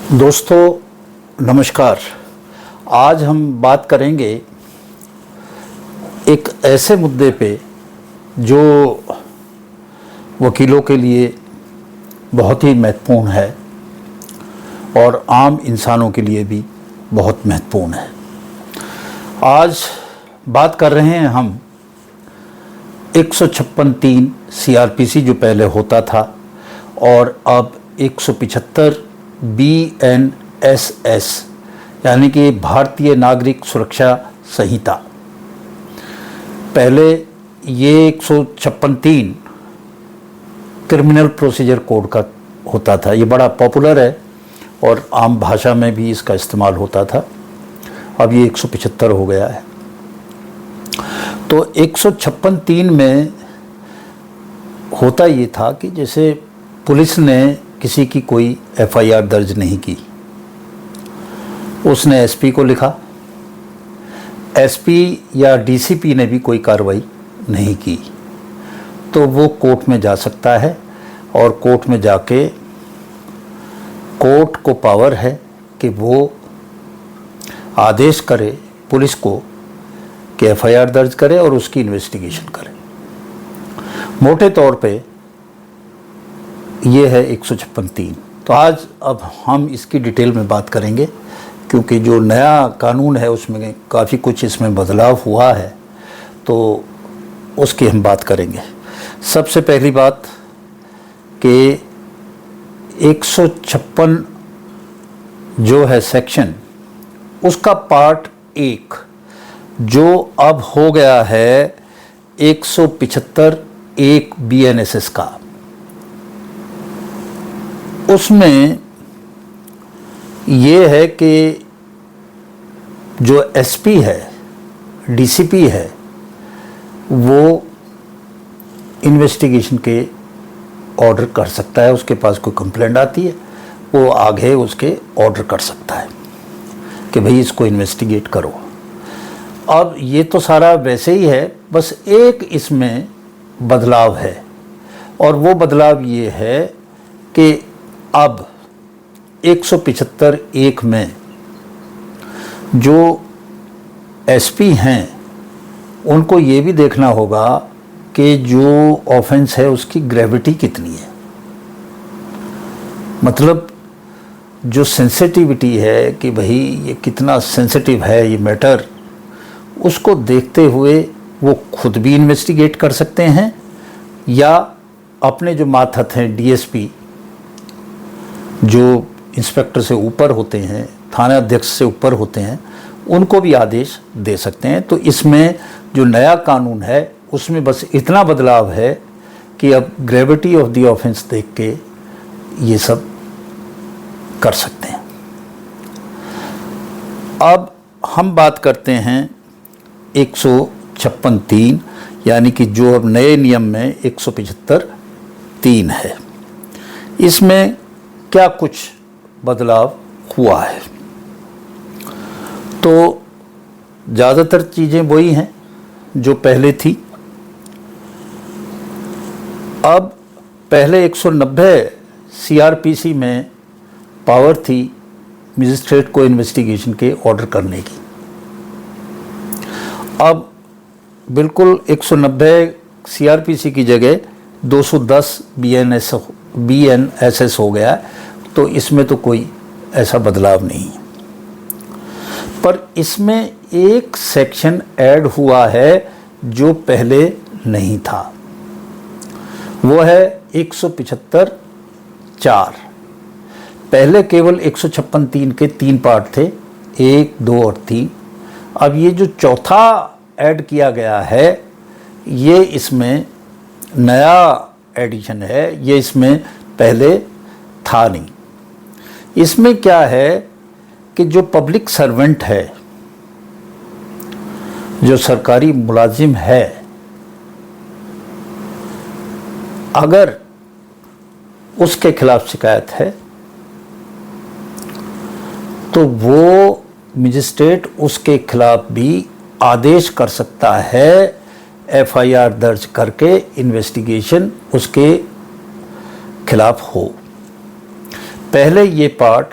दोस्तों नमस्कार। आज हम बात करेंगे एक ऐसे मुद्दे पे जो वकीलों के लिए बहुत ही महत्वपूर्ण है और आम इंसानों के लिए भी बहुत महत्वपूर्ण है। आज बात कर रहे हैं हम 156(3) CRPC जो पहले होता था और अब 175 BNSS यानी कि भारतीय नागरिक सुरक्षा संहिता। पहले ये 156(3) क्रिमिनल प्रोसीजर कोड का होता था। ये बड़ा पॉपुलर है और आम भाषा में भी इसका इस्तेमाल होता था। अब ये 175 हो गया है। तो 156(3) में होता ये था कि जैसे पुलिस ने किसी की कोई FIR दर्ज नहीं की, उसने SP को लिखा, SP या DCP ने भी कोई कार्रवाई नहीं की, तो वो कोर्ट में जा सकता है और कोर्ट में जाके कोर्ट को पावर है कि वो आदेश करे पुलिस को कि FIR दर्ज करे और उसकी इन्वेस्टिगेशन करे। मोटे तौर पे ये है 156(3). तो आज अब हम इसकी डिटेल में बात करेंगे क्योंकि जो नया कानून है उसमें काफ़ी कुछ इसमें बदलाव हुआ है, तो उसकी हम बात करेंगे। सबसे पहली बात कि 156 जो है सेक्शन, उसका पार्ट 1 जो अब हो गया है 175(1) BNSS का, उसमें ये है कि जो SP है, DCP है, वो इन्वेस्टिगेशन के ऑर्डर कर सकता है। उसके पास कोई कंप्लेंट आती है, वो आगे उसके ऑर्डर कर सकता है कि भाई इसको इन्वेस्टिगेट करो। अब ये तो सारा वैसे ही है, बस एक इसमें बदलाव है और वो बदलाव ये है कि अब 175(1) में जो SP हैं उनको ये भी देखना होगा कि जो ऑफेंस है उसकी ग्रेविटी कितनी है, मतलब जो सेंसिटिविटी है कि भाई ये कितना सेंसिटिव है ये मैटर, उसको देखते हुए वो खुद भी इन्वेस्टिगेट कर सकते हैं या अपने जो मातहत हैं DSP जो इंस्पेक्टर से ऊपर होते हैं, थाना अध्यक्ष से ऊपर होते हैं, उनको भी आदेश दे सकते हैं। तो इसमें जो नया कानून है उसमें बस इतना बदलाव है कि अब ग्रेविटी ऑफ द ऑफेंस देख के ये सब कर सकते हैं। अब हम बात करते हैं 156(3) यानी कि जो अब नए नियम में 175(3) है। इसमें क्या कुछ बदलाव हुआ है? तो ज़्यादातर चीज़ें वही हैं जो पहले थी। अब पहले 190 CRPC में पावर थी मजिस्ट्रेट को इन्वेस्टिगेशन के ऑर्डर करने की। अब बिल्कुल 190 CRPC की जगह 210 BNSS हो गया है। तो इसमें तो कोई ऐसा बदलाव नहीं है, पर इसमें एक सेक्शन ऐड हुआ है जो पहले नहीं था। वो है 175(4). पहले केवल 156(3) के 3 पार्ट थे, 1, 2 और 3। अब ये जो चौथा ऐड किया गया है ये इसमें नया एडिशन है, ये इसमें पहले था नहीं। इसमें क्या है कि जो पब्लिक सर्वेंट है, जो सरकारी मुलाजिम है, अगर उसके खिलाफ शिकायत है तो वो मजिस्ट्रेट उसके खिलाफ भी आदेश कर सकता है FIR दर्ज करके इन्वेस्टिगेशन उसके खिलाफ हो। पहले ये पार्ट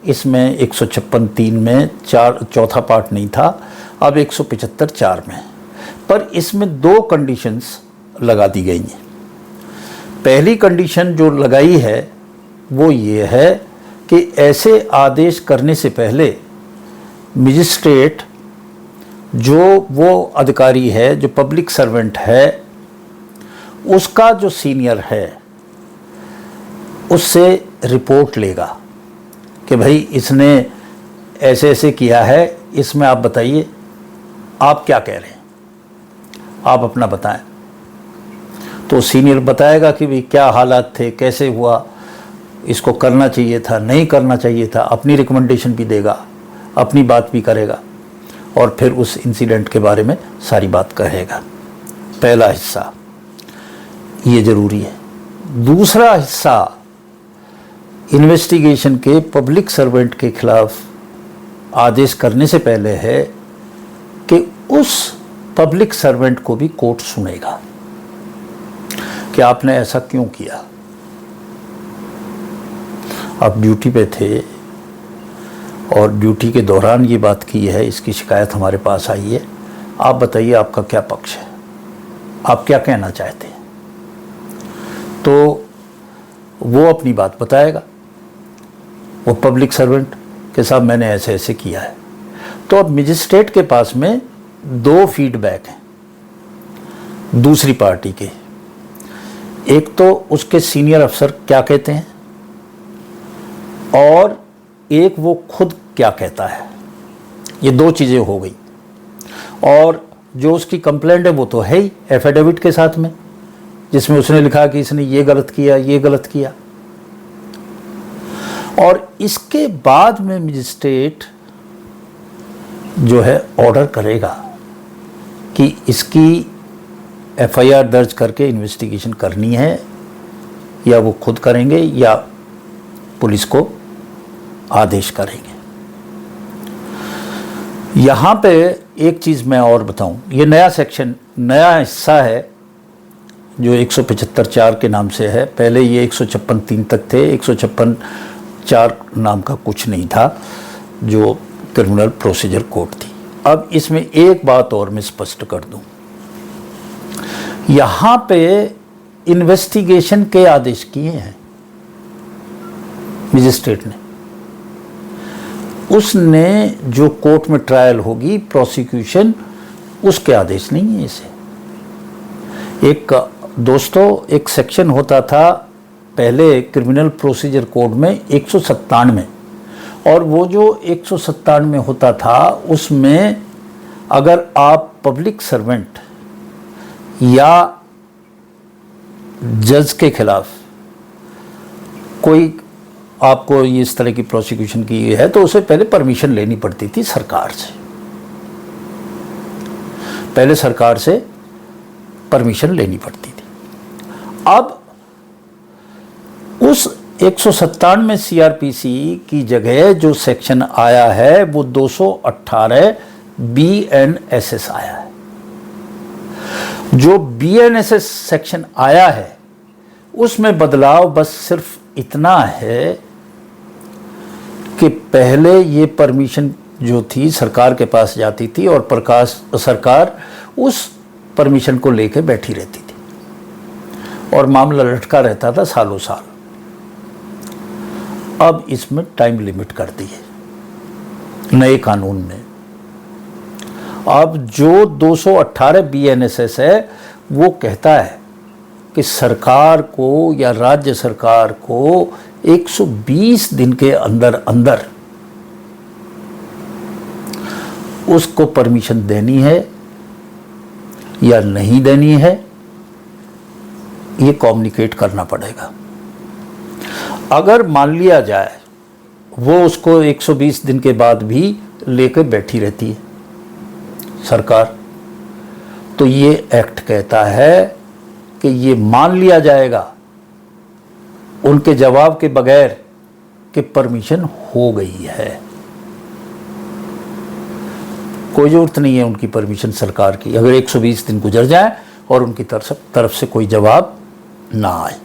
इसमें 156(3) में चौथा पार्ट नहीं था, अब 175(4) में। पर इसमें 2 कंडीशंस लगा दी गई हैं। पहली कंडीशन जो लगाई है वो ये है कि ऐसे आदेश करने से पहले मजिस्ट्रेट जो वो अधिकारी है, जो पब्लिक सर्वेंट है, उसका जो सीनियर है उससे रिपोर्ट लेगा कि भाई इसने ऐसे ऐसे किया है, इसमें आप बताइए आप क्या कह रहे हैं, आप अपना बताएं। तो सीनियर बताएगा कि भाई क्या हालात थे, कैसे हुआ, इसको करना चाहिए था, नहीं करना चाहिए था, अपनी रिकमेंडेशन भी देगा, अपनी बात भी करेगा और फिर उस इंसिडेंट के बारे में सारी बात कहेगा। पहला हिस्सा ये ज़रूरी है। दूसरा हिस्सा इन्वेस्टिगेशन के पब्लिक सर्वेंट के खिलाफ आदेश करने से पहले है कि उस पब्लिक सर्वेंट को भी कोर्ट सुनेगा कि आपने ऐसा क्यों किया, आप ड्यूटी पे थे और ड्यूटी के दौरान ये बात की है, इसकी शिकायत हमारे पास आई है, आप बताइए आपका क्या पक्ष है, आप क्या कहना चाहते हैं। तो वो अपनी बात बताएगा, वो पब्लिक सर्वेंट के साथ मैंने ऐसे ऐसे किया है। तो अब मजिस्ट्रेट के पास में 2 फीडबैक हैं दूसरी पार्टी के। एक तो उसके सीनियर अफसर क्या कहते हैं और एक वो खुद क्या कहता है। ये 2 चीज़ें हो गई। और जो उसकी कंप्लेंट है वो तो है ही एफिडेविट के साथ में, जिसमें उसने लिखा कि इसने ये गलत किया, ये गलत किया। और इसके बाद में मजिस्ट्रेट जो है ऑर्डर करेगा कि इसकी एफआईआर दर्ज करके इन्वेस्टिगेशन करनी है या वो खुद करेंगे या पुलिस को आदेश करेंगे। यहाँ पे एक चीज़ मैं और बताऊं, ये नया सेक्शन, नया हिस्सा है जो 175(4) के नाम से है। पहले ये 156(3) तक थे, 156(4) नाम का कुछ नहीं था जो क्रिमिनल प्रोसीजर कोड थी। अब इसमें एक बात और मैं स्पष्ट कर दूं, यहाँ पे इन्वेस्टिगेशन के आदेश किए हैं मजिस्ट्रेट ने। उसने जो कोर्ट में ट्रायल होगी, प्रोसिक्यूशन, उसके आदेश नहीं है इसे। एक दोस्तों एक सेक्शन होता था पहले क्रिमिनल प्रोसीजर कोड में 197, और वो जो 197 होता था उसमें अगर आप पब्लिक सर्वेंट या जज के खिलाफ कोई आपको ये इस तरह की प्रोसिक्यूशन की है तो उसे पहले परमिशन लेनी पड़ती थी सरकार से, पहले सरकार से परमिशन लेनी पड़ती थी। अब उस 197 सीआरपीसी की जगह जो सेक्शन आया है वो 218 बीएनएसएस आया है। जो बीएनएसएस सेक्शन आया है उसमें बदलाव बस सिर्फ इतना है कि पहले ये परमिशन जो थी सरकार के पास जाती थी और सरकार उस परमिशन को लेकर बैठी रहती थी और मामला लटका रहता था सालों साल। अब इसमें टाइम लिमिट कर दी है नए कानून में। अब जो 218 बीएनएसएस है वो कहता है कि सरकार को या राज्य सरकार को 120 दिन के अंदर अंदर उसको परमिशन देनी है या नहीं देनी है, ये कम्युनिकेट करना पड़ेगा। अगर मान लिया जाए वो उसको 120 दिन के बाद भी लेकर बैठी रहती है सरकार, तो ये एक्ट कहता है कि ये मान लिया जाएगा उनके जवाब के बगैर कि परमिशन हो गई है। कोई जरूरत नहीं है उनकी परमिशन सरकार की, अगर 120 दिन गुजर जाए और उनकी तरफ से कोई जवाब ना आए।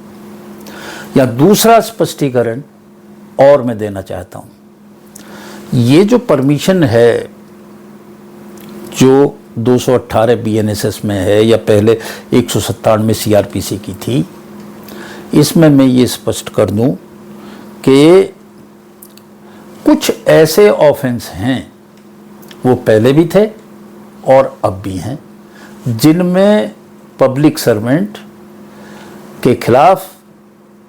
या दूसरा स्पष्टीकरण और मैं देना चाहता हूं, ये जो परमिशन है जो 218 बीएनएसएस में है या पहले 197 सीआरपीसी की थी, इसमें मैं ये स्पष्ट कर दूं कि कुछ ऐसे ऑफेंस हैं, वो पहले भी थे और अब भी हैं, जिनमें पब्लिक सर्वेंट के खिलाफ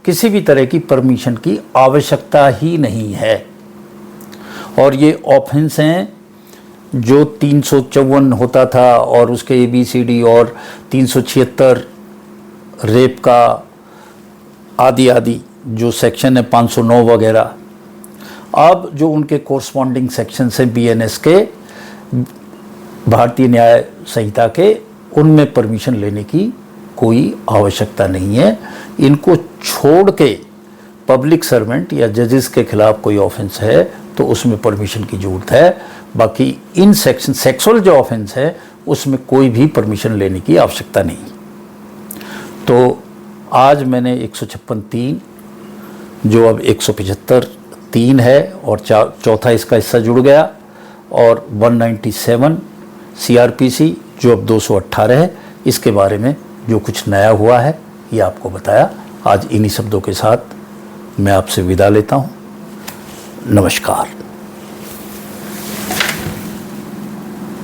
किसी भी तरह की परमिशन की आवश्यकता ही नहीं है। और ये ऑफेंस हैं जो 354 होता था और उसके ABCD और 376 रेप का आदि आदि जो सेक्शन है 509 वगैरह, अब जो उनके कोरस्पॉन्डिंग सेक्शन से BNS के भारतीय न्याय संहिता के, उनमें परमिशन लेने की कोई आवश्यकता नहीं है। इनको छोड़ के पब्लिक सर्वेंट या जजेस के खिलाफ कोई ऑफेंस है तो उसमें परमिशन की ज़रूरत है। बाकी इन सेक्शन सेक्सुअल जो ऑफेंस है उसमें कोई भी परमिशन लेने की आवश्यकता नहीं। तो आज मैंने 156(3) जो अब 175(3) है और चौथा इसका हिस्सा जुड़ गया, और 197 CRPC जो अब 218 है, इसके बारे में जो कुछ नया हुआ है ये आपको बताया। आज इन्हीं शब्दों के साथ मैं आपसे विदा लेता हूँ। नमस्कार।